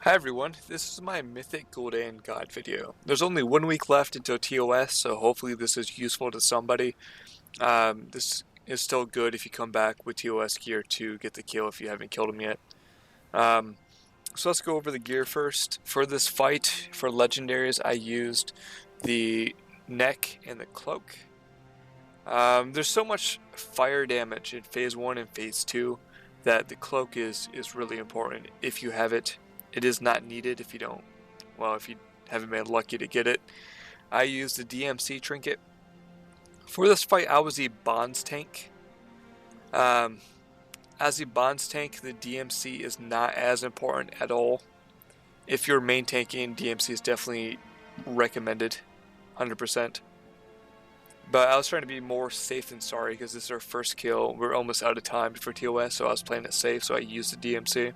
Hi everyone, this is my Mythic Guldan guide video. There's only 1 week left until TOS, so hopefully this is useful to somebody. This is still good if you come back with TOS gear to get the kill if you haven't killed him yet. So let's go over the gear first. For this fight, for legendaries, I used the neck and the cloak. There's so much fire damage in phase 1 and phase 2 that the cloak is really important if you have it. It is not needed if you don't, well, if you haven't been lucky to get it. I used the DMC trinket. For this fight, I was the bonds tank. As the bonds tank, the DMC is not as important at all. If you're main tanking, DMC is definitely recommended, 100%. But I was trying to be more safe than sorry because this is our first kill. We're almost out of time for TOS, so I was playing it safe, so I used the DMC.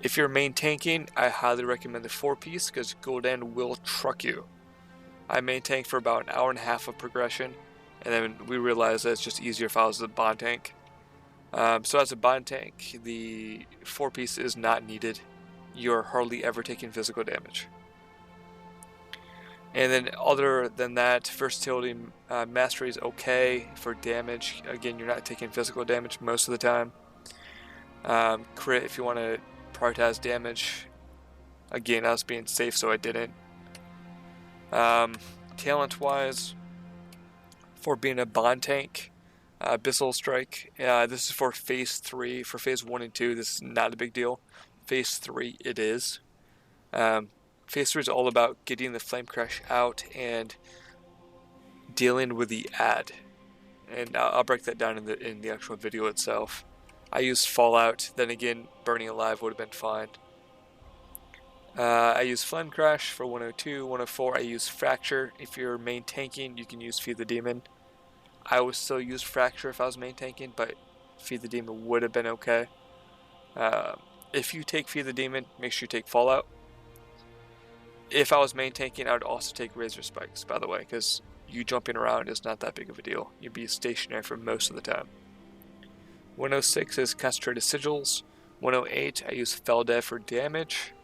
If you're main tanking, I highly recommend the 4-piece because Guldan will truck you. I main tanked for about an hour and a half of progression, and then we realized that it's just easier if I was a bond tank. So as a bond tank, the 4-piece is not needed. You're hardly ever taking physical damage. And then other than that, versatility mastery is okay for damage. Again, you're not taking physical damage most of the time. Crit if you want to prioritize damage. Again, I was being safe, so I didn't. Talent wise, for being a bond tank, Abyssal Strike. This is for phase 3. For phase 1 and 2, this is not a big deal. Phase 3, it is. Phase 3 is all about getting the Flame Crash out and dealing with the ad. And I'll break that down in the actual video itself. I used Fallout, then again, Burning Alive would have been fine. I used Flame Crash for 102, 104, I used Fracture. If you're main tanking, you can use Feed the Demon. I would still use Fracture if I was main tanking, but Feed the Demon would have been okay. If you take Feed the Demon, make sure you take Fallout. If I was main tanking, I would also take Razor Spikes, by the way, because you jumping around is not that big of a deal. You'd be stationary for most of the time. 106 is Concentrated Sigils. 108, I use Feldev for damage.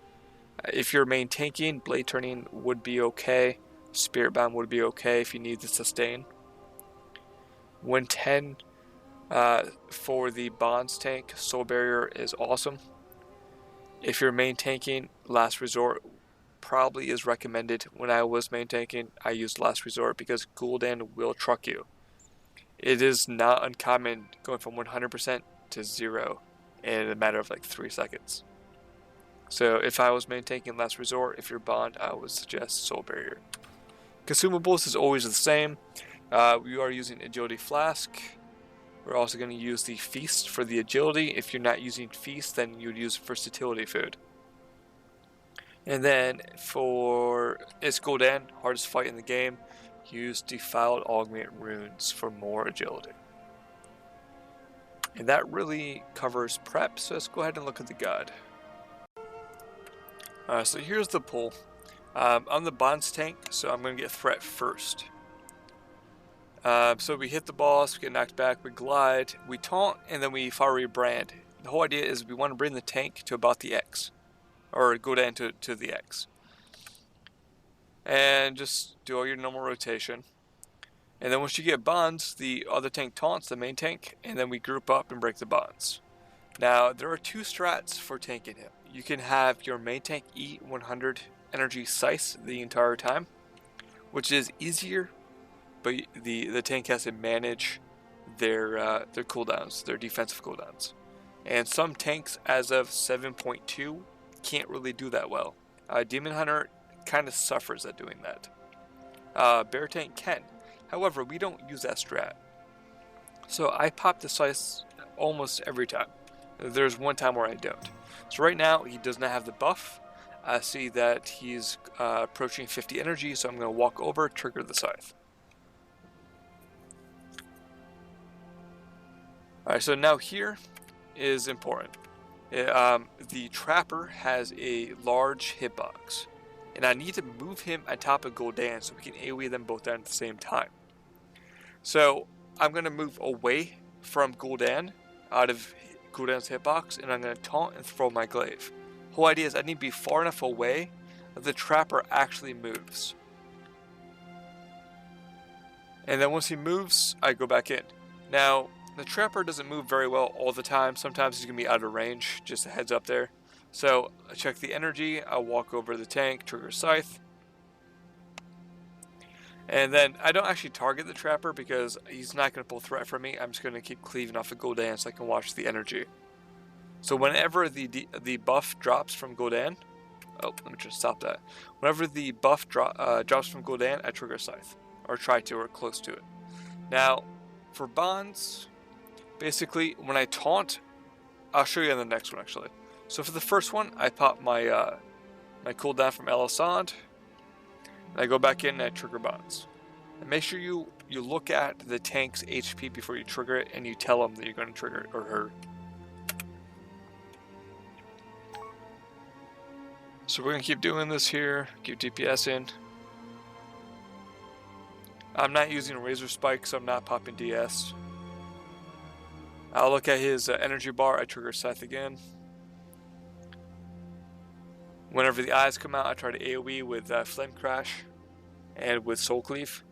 If you're main tanking, Blade Turning would be okay. Spirit Bomb would be okay if you need the sustain. 110 for the Bonds tank, Soul Barrier is awesome. If you're main tanking, Last Resort probably is recommended. When I was main tanking, I used Last Resort because Guldan will truck you. It is not uncommon going from 100% to 0 in a matter of like 3 seconds. So if I was main tanking Last Resort, if you're bond, I would suggest Soul Barrier. Consumables is always the same. We are using Agility Flask. We're also going to use the Feast for the Agility. If you're not using Feast, then you'd use Versatility Food. And then for Guldan, hardest fight in the game, use Defiled Augment Runes for more agility. And that really covers prep, so let's go ahead and look at the guide. So here's the pull. I'm the Bonds tank, so I'm going to get threat first. So we hit the boss, we get knocked back, we glide, we taunt, and then we fire brand. The whole idea is we want to bring the tank to about the X, or go down to the X. And just do all your normal rotation. And then once you get bonds, the other tank taunts the main tank, and then we group up and break the bonds. Now, there are 2 strats for tanking him. You can have your main tank eat 100 energy slice the entire time, which is easier, but the tank has to manage their cooldowns, their defensive cooldowns. And some tanks, as of 7.2, can't really do that well. Demon Hunter kind of suffers at doing that. Bear Tank can. However, we don't use that strat. So I pop the slice almost every time. There's one time where I don't. So right now, he does not have the buff. I see that he's approaching 50 energy, so I'm going to walk over, trigger the scythe. Alright, so now here is important. The Trapper has a large hitbox, and I need to move him on top of Guldan so we can AoE them both down at the same time. So I'm going to move away from Guldan, out of Guldan's hitbox, and I'm going to taunt and throw my glaive. Whole idea is I need to be far enough away that the trapper actually moves. And then once he moves, I go back in. Now, the trapper doesn't move very well all the time. Sometimes he's going to be out of range, just a heads up there. So, I check the energy, I'll walk over the tank, trigger Scythe. And then I don't actually target the trapper because he's not going to pull threat from me. I'm just going to keep cleaving off of Guldan so I can watch the energy. So whenever the buff drops from Guldan, oh, let me just stop that. Whenever the buff drops from Guldan, I trigger Scythe, or try to, or close to it. Now, for bonds, basically when I taunt, I'll show you on the next one actually. So for the first one, I pop my my cooldown from Elisand, and I go back in and I trigger bonds. And make sure you look at the tank's HP before you trigger it, and you tell them that you're going to trigger it or her. So we're going to keep doing this here, keep DPS in. I'm not using a Razor Spike, so I'm not popping DS. I'll look at his energy bar, I trigger Scythe again. Whenever the eyes come out, I try to AoE with Flame Crash and with Soul Cleave.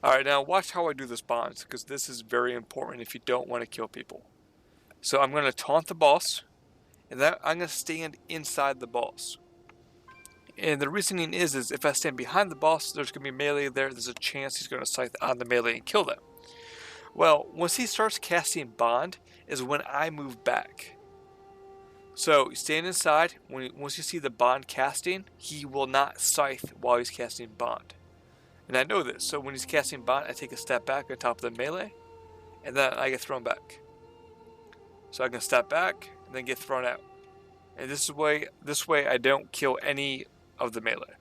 Alright, now watch how I do this bonds, because this is very important if you don't want to kill people. So I'm going to taunt the boss, and then I'm going to stand inside the boss. And the reasoning is if I stand behind the boss, there's going to be melee there, there's a chance he's going to Scythe on the melee and kill them. Well, once he starts casting bond is when I move back. So, stand inside, once you see the bond casting, he will not Scythe while he's casting bond. And I know this, so when he's casting bond, I take a step back on top of the melee, and then I get thrown back. So I can step back, and then get thrown out. And this way I don't kill any of the melee.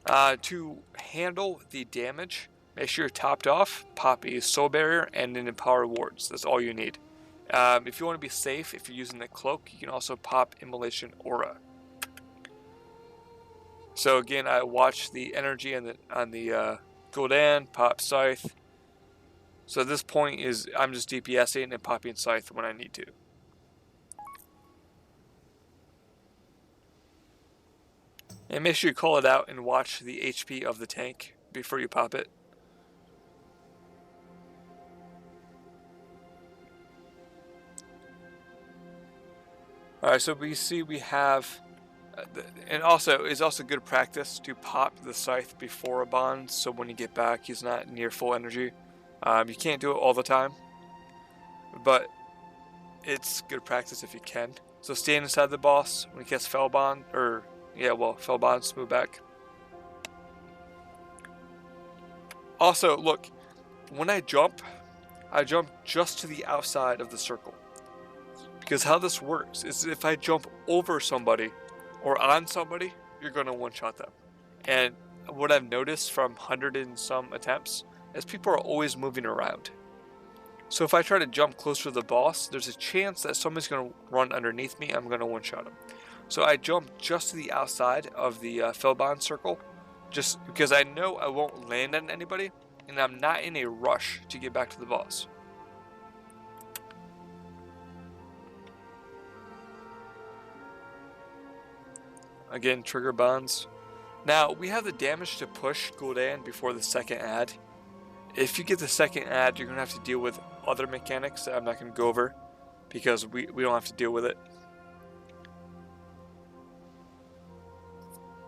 To handle the damage, make sure you're topped off, pop a Soul Barrier, and an Empower Wards. That's all you need. If you want to be safe, if you're using the cloak, you can also pop Immolation Aura. So again, I watch the energy on the Guldan, pop Scythe. So at this point I'm just DPSing and popping Scythe when I need to. And make sure you call it out and watch the HP of the tank before you pop it. Alright, so we see we have, and also it's also good practice to pop the Scythe before a bond, so when you get back he's not near full energy. You can't do it all the time, but it's good practice if you can. So stand inside the boss when he casts Fell Bond, Fell Bonds, move back. Also, look, when I jump just to the outside of the circle. Because how this works is if I jump over somebody or on somebody, you're going to one-shot them. And what I've noticed from 100 and some attempts is people are always moving around. So if I try to jump closer to the boss, there's a chance that somebody's going to run underneath me, I'm going to one-shot them. So I jump just to the outside of the Fellbond circle, just because I know I won't land on anybody, and I'm not in a rush to get back to the boss. Again, trigger bonds. Now, we have the damage to push Guldan before the second ad. If you get the second ad, you're going to have to deal with other mechanics that I'm not going to go over, because we don't have to deal with it.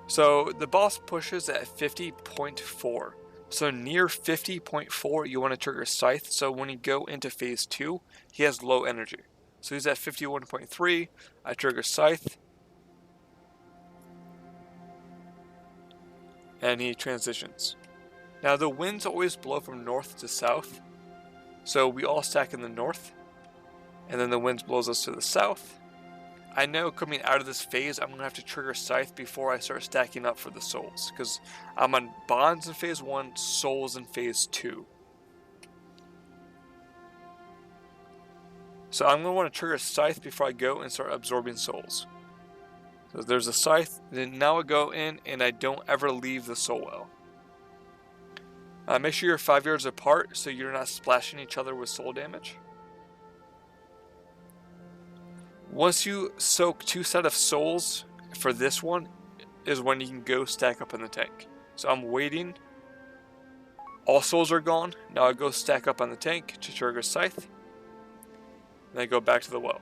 So, the boss pushes at 50.4. So, near 50.4, you want to trigger Scythe, so when you go into phase 2, he has low energy. So, he's at 51.3, I trigger Scythe, and he transitions. Now the winds always blow from north to south, so we all stack in the north, and then the winds blows us to the south. I know coming out of this phase I'm going to have to trigger Scythe before I start stacking up for the souls, because I'm on bonds in phase 1, souls in phase 2. So I'm going to want to trigger Scythe before I go and start absorbing souls. So there's a Scythe, then now I go in and I don't ever leave the soul well. Make sure you're 5 yards apart so you're not splashing each other with soul damage. Once you soak 2 sets of souls for this one is when you can go stack up in the tank. So I'm waiting. All souls are gone. Now I go stack up on the tank to trigger Scythe. And I go back to the well.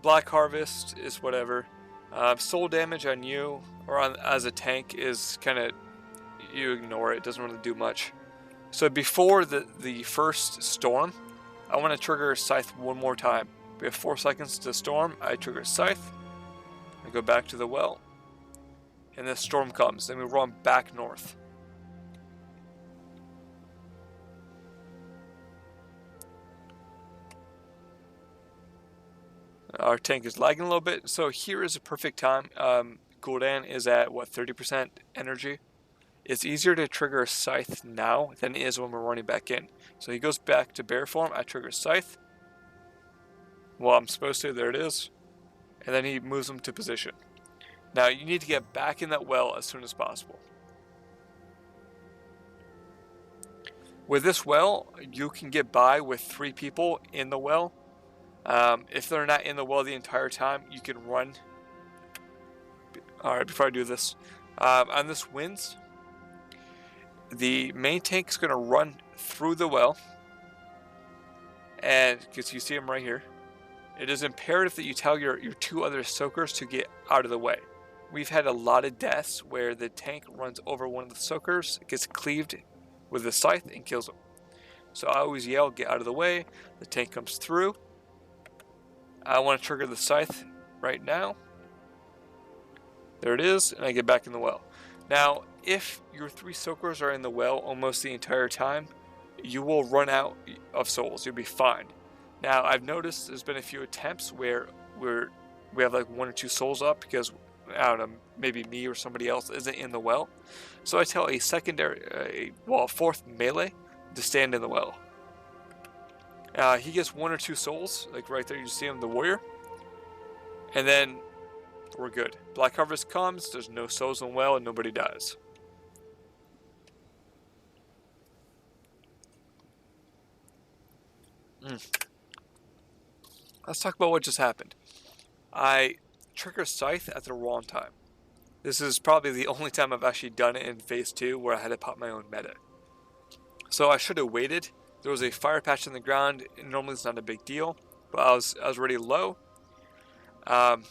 Black Harvest is whatever. Soul damage on you or on as a tank is kind of, you ignore it. It doesn't really do much. So before the first storm, I want to trigger Scythe one more time. We have 4 seconds to storm. I trigger Scythe. I go back to the well. And the storm comes. Then we run back north. Our tank is lagging a little bit. So here is a perfect time. Guldan is at, what, 30% energy? It's easier to trigger Scythe now than it is when we're running back in. So he goes back to bear form. I trigger Scythe. Well, I'm supposed to. There it is. And then he moves him to position. Now, you need to get back in that well as soon as possible. With this well, you can get by with 3 people in the well. If they're not in the well the entire time, you can run. Alright, before I do this. On this winds, the main tank is going to run through the well. And, because you see him right here. It is imperative that you tell your 2 other soakers to get out of the way. We've had a lot of deaths where the tank runs over one of the soakers, gets cleaved with the scythe, and kills him. So I always yell, get out of the way. The tank comes through. I want to trigger the scythe right now. There it is, and I get back in the well. Now, if your 3 soakers are in the well almost the entire time, you will run out of souls. You'll be fine. Now, I've noticed there's been a few attempts where we have like 1 or 2 souls up because, I don't know, maybe me or somebody else isn't in the well. So I tell a secondary, a 4th melee to stand in the well. He gets 1 or 2 souls, like right there you see him, the warrior. And then we're good. Black Harvest comes, there's no souls in the well, and nobody dies. Let's talk about what just happened. I trigger Scythe at the wrong time. This is probably the only time I've actually done it in Phase 2 where I had to pop my own meta. So I should have waited. There was a fire patch in the ground. Normally it's not a big deal, but I was already low. And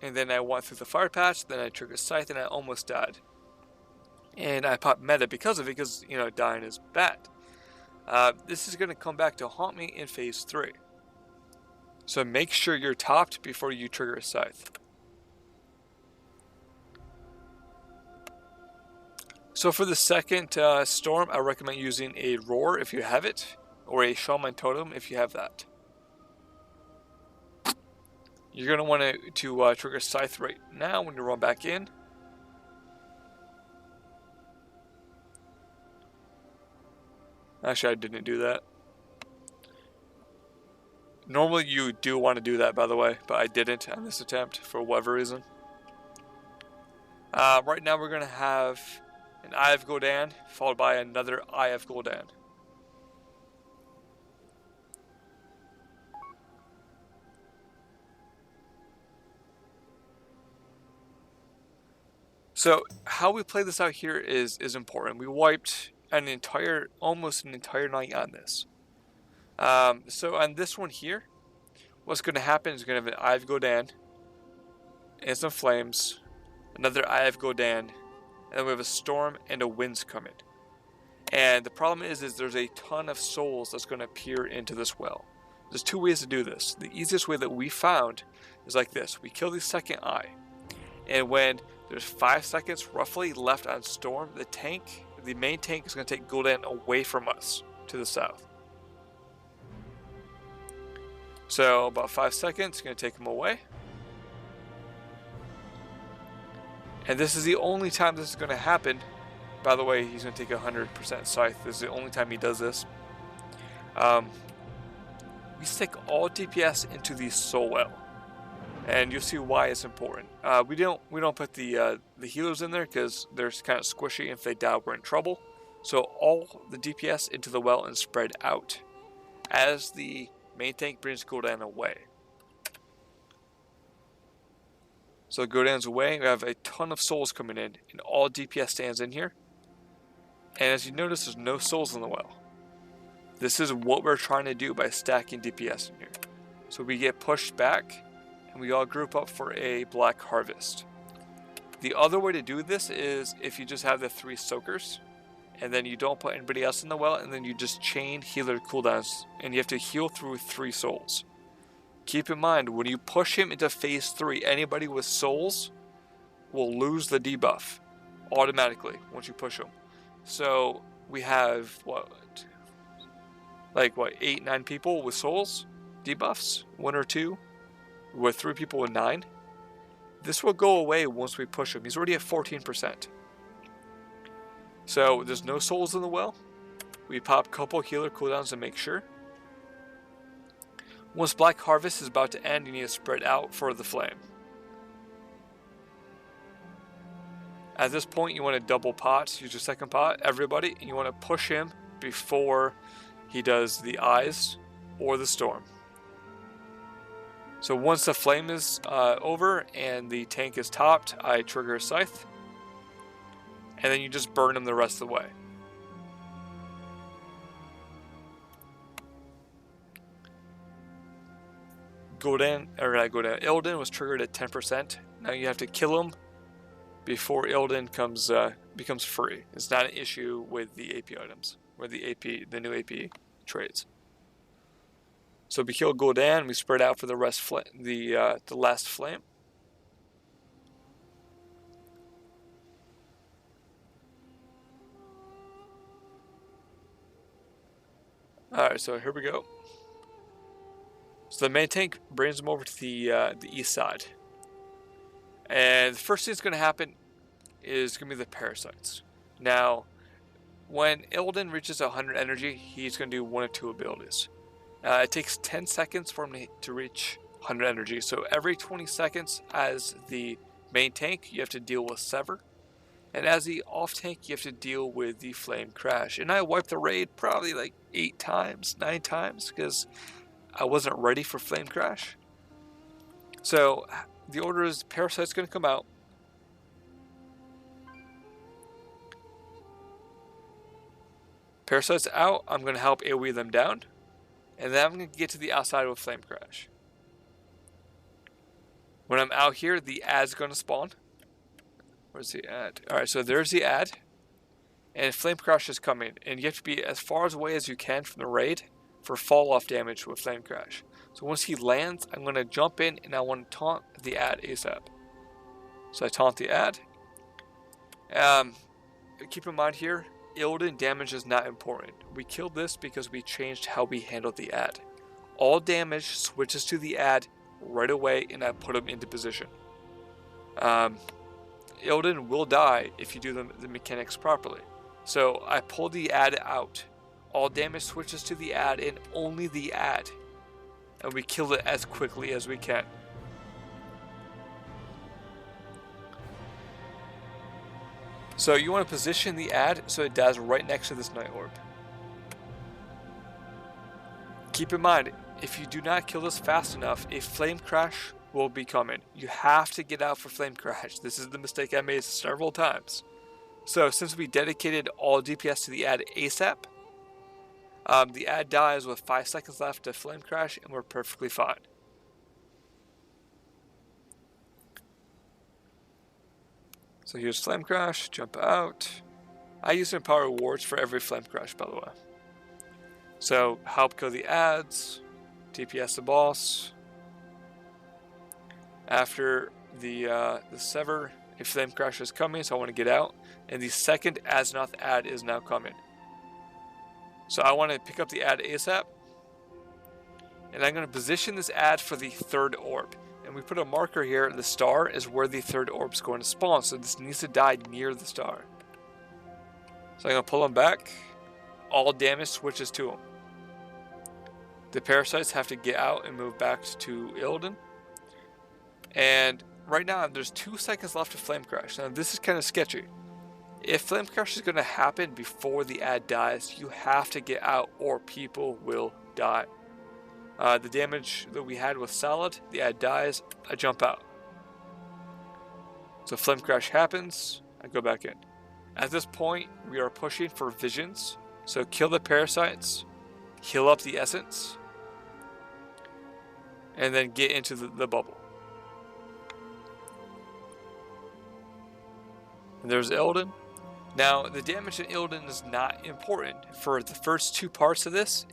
then I went through the fire patch, then I triggered Scythe, and I almost died. And I popped meta because of it, because, you know, dying is bad. This is going to come back to haunt me in Phase 3. So make sure you're topped before you trigger a Scythe. So for the second storm, I recommend using a Roar if you have it, or a Shaman Totem if you have that. You're going to want to trigger Scythe right now when you run back in. Actually, I didn't do that. Normally you do want to do that, by the way, but I didn't on this attempt for whatever reason. Right now we're going to have an Eye of Guldan, followed by another Eye of Guldan. So how we play this out here is important. We wiped almost an entire night on this. So on this one here, what's going to happen is going to have an Eye of Guldan, and some flames, another Eye of Guldan, and then we have a storm and a winds coming. And the problem is there's a ton of souls that's going to appear into this well. There's 2 ways to do this. The easiest way that we found is like this. We kill the second eye, and when there's 5 seconds roughly left on storm, the main tank is going to take Guldan away from us to the south. So about 5 seconds, going to take him away. And this is the only time this is going to happen. By the way, he's going to take 100% Scythe. This is the only time he does this. We stick all DPS into the soul well, and you'll see why it's important. We don't put the healers in there because they're kind of squishy, and if they die, we're in trouble. So all the DPS into the well and spread out. As the Main tank brings Guldan away. So Guldan's away. We have a ton of souls coming in, and all DPS stands in here. And as you notice, there's no souls in the well. This is what we're trying to do by stacking DPS in here. So we get pushed back, and we all group up for a black harvest. The other way to do this is if you just have the 3 soakers, and then you don't put anybody else in the well, and then you just chain healer cooldowns, and you have to heal through 3 souls. Keep in mind, when you push him into phase 3, anybody with souls will lose the debuff automatically once you push them. So we have, like 8, 9 people with souls debuffs, 1 or 2, with 3 people with 9. This will go away once we push him. He's already at 14%. So there's no souls in the well. We pop a couple healer cooldowns to make sure. Once Black Harvest is about to end, you need to spread out for the flame. At this point, you want to double pot, use your second pot, everybody, and you want to push him before he does the eyes or the storm. So once the flame is over and the tank is topped, I trigger a scythe, and then you just burn him the rest of the way. Illidan was triggered at 10%. Now you have to kill him before Illidan becomes free. It's not an issue with the AP items, or the new AP trades. So we kill Guldan, we spread out for the last flame. Alright, so here we go. So the main tank brings them over to the east side. And the first thing that's going to happen is going to be the parasites. Now, when Illidan reaches 100 energy, he's going to do 1 of 2 abilities. It takes 10 seconds for him to reach 100 energy. So every 20 seconds as the main tank, you have to deal with Sever. And as the off tank, you have to deal with the Flame Crash. And I wiped the raid probably like 8 times, 9 times, because I wasn't ready for Flame Crash. So the order is Parasite's going to come out. Parasite's out, I'm going to help AoE them down. And then I'm going to get to the outside with Flame Crash. When I'm out here, the ad's going to spawn. Where's the ad? Alright, so there's the ad. And Flame Crash is coming. And you have to be as far away as you can from the raid for fall off damage with Flame Crash. So once he lands, I'm going to jump in and I want to taunt the ad ASAP. So I taunt the ad. Keep in mind here, Illidan damage is not important. We killed this because we changed how we handled the ad. All damage switches to the ad right away and I put him into position. Illidan will die if you do the mechanics properly. So I pull the ad out. All damage switches to the ad and only the ad. And we kill it as quickly as we can. So you want to position the ad so it dies right next to this Night Orb. Keep in mind, if you do not kill this fast enough, a Flame Crash will be coming. You have to get out for Flame Crash. This is the mistake I made several times. So since we dedicated all DPS to the ad ASAP, the ad dies with 5 seconds left to Flame Crash and we're perfectly fine. So here's Flame Crash, jump out. I use Empower rewards for every Flame Crash, by the way. So help kill the ads, DPS the boss. After the Sever, a Flame Crash is coming, so I want to get out. And the second Asnoth ad is now coming. So I want to pick up the ad ASAP. And I'm going to position this ad for the 3rd orb. And we put a marker here, the star is where the 3rd orb is going to spawn. So this needs to die near the star. So I'm going to pull him back. All damage switches to him. The parasites have to get out and move back to Illidan. And right now there's 2 seconds left of Flame Crash. Now this is kind of sketchy. If Flame Crash is going to happen before the ad dies, you have to get out or people will die. The damage that we had was solid. The ad dies. I jump out. So Flame Crash happens. I go back in. At this point, we are pushing for visions. So kill the parasites, heal up the essence, and then get into the bubble. And there's Illidan. Now, the damage in Illidan is not important. For the first two parts of this,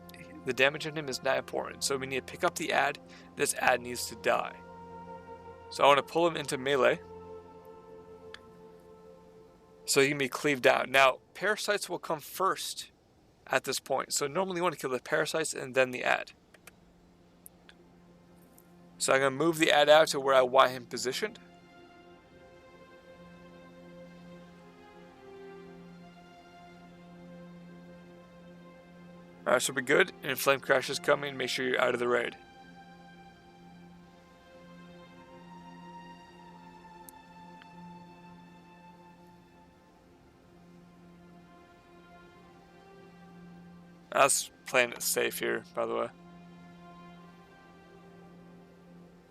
the damage on him is not important. So we need to pick up the ad. This ad needs to die. So I want to pull him into melee, so he can be cleaved down. Now, parasites will come first at this point. So normally you want to kill the parasites and then the ad. So I'm going to move the ad out to where I want him positioned. Alright, so we're good. And Flame Crash is coming. Make sure you're out of the raid. I was playing it safe here, by the way.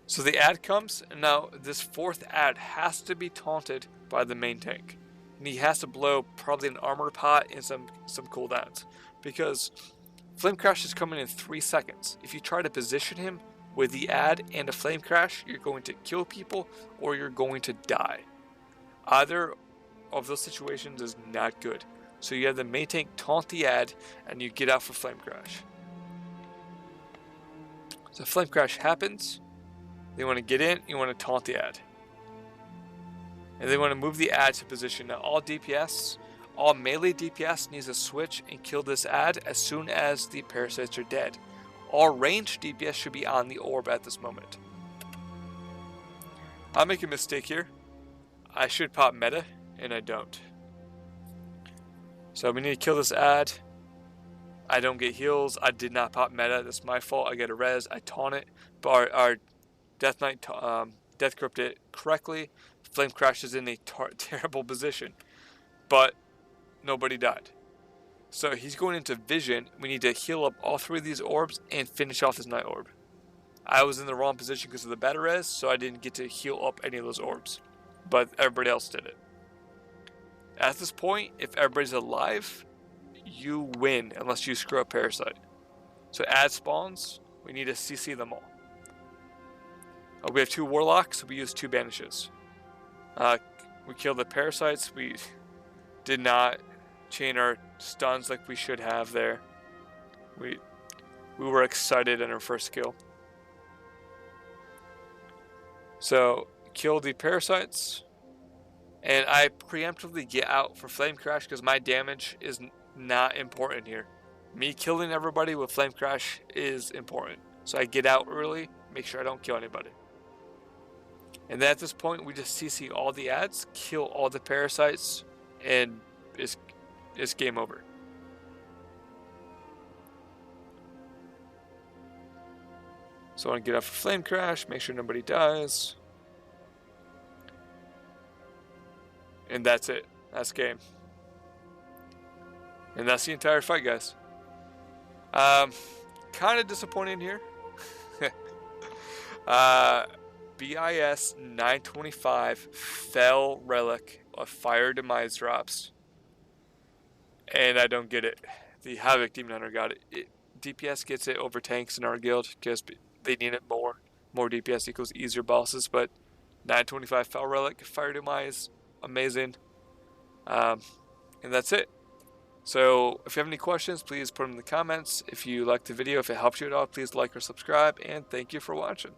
So the ad comes, and now this fourth ad has to be taunted by the main tank. And he has to blow probably an armor pot and some cooldowns. Because Flame Crash is coming in 3 seconds. If you try to position him with the ad and a Flame Crash, you're going to kill people or you're going to die. Either of those situations is not good. So you have the main tank taunt the ad, and you get out for Flame Crash. So Flame Crash happens. They want to get in, you want to taunt the ad. And they want to move the ad to position. Now all DPS, all melee DPS needs to switch and kill this ad as soon as the parasites are dead. All ranged DPS should be on the orb at this moment. I'll make a mistake here. I should pop meta, and I don't. So we need to kill this ad. I don't get heals. I did not pop meta. That's my fault. I get a res. I taunt it. But our Death Knight Death Crypt it correctly. Flame Crash is in a terrible position. But nobody died. So he's going into vision. We need to heal up all 3 of these orbs and finish off this Night Orb. I was in the wrong position because of the beta res, so I didn't get to heal up any of those orbs. But everybody else did it. At this point, if everybody's alive, you win unless you screw up Parasite. So ad spawns, we need to CC them all. We have 2 Warlocks, so we use 2 Banishes. We killed the Parasites. We did not chain our stuns like we should have there. We were excited in our first kill. So, kill the Parasites. And I preemptively get out for Flame Crash because my damage is not important here. Me killing everybody with Flame Crash is important. So I get out early, make sure I don't kill anybody. And then at this point, we just CC all the ads, kill all the parasites, and it's game over. So I want to get out for Flame Crash, make sure nobody dies. And that's it. That's game. And that's the entire fight, guys. Kind of disappointing here. BIS 925 Fell Relic of Fire Demise drops. And I don't get it. The Havoc Demon Hunter got it. DPS gets it over tanks in our guild because they need it more. More DPS equals easier bosses, but 925 Fell Relic, Fire Demise, amazing. And that's it. So if you have any questions, please put them in the comments. If you liked the video, if it helped you at all, please like or subscribe, and thank you for watching.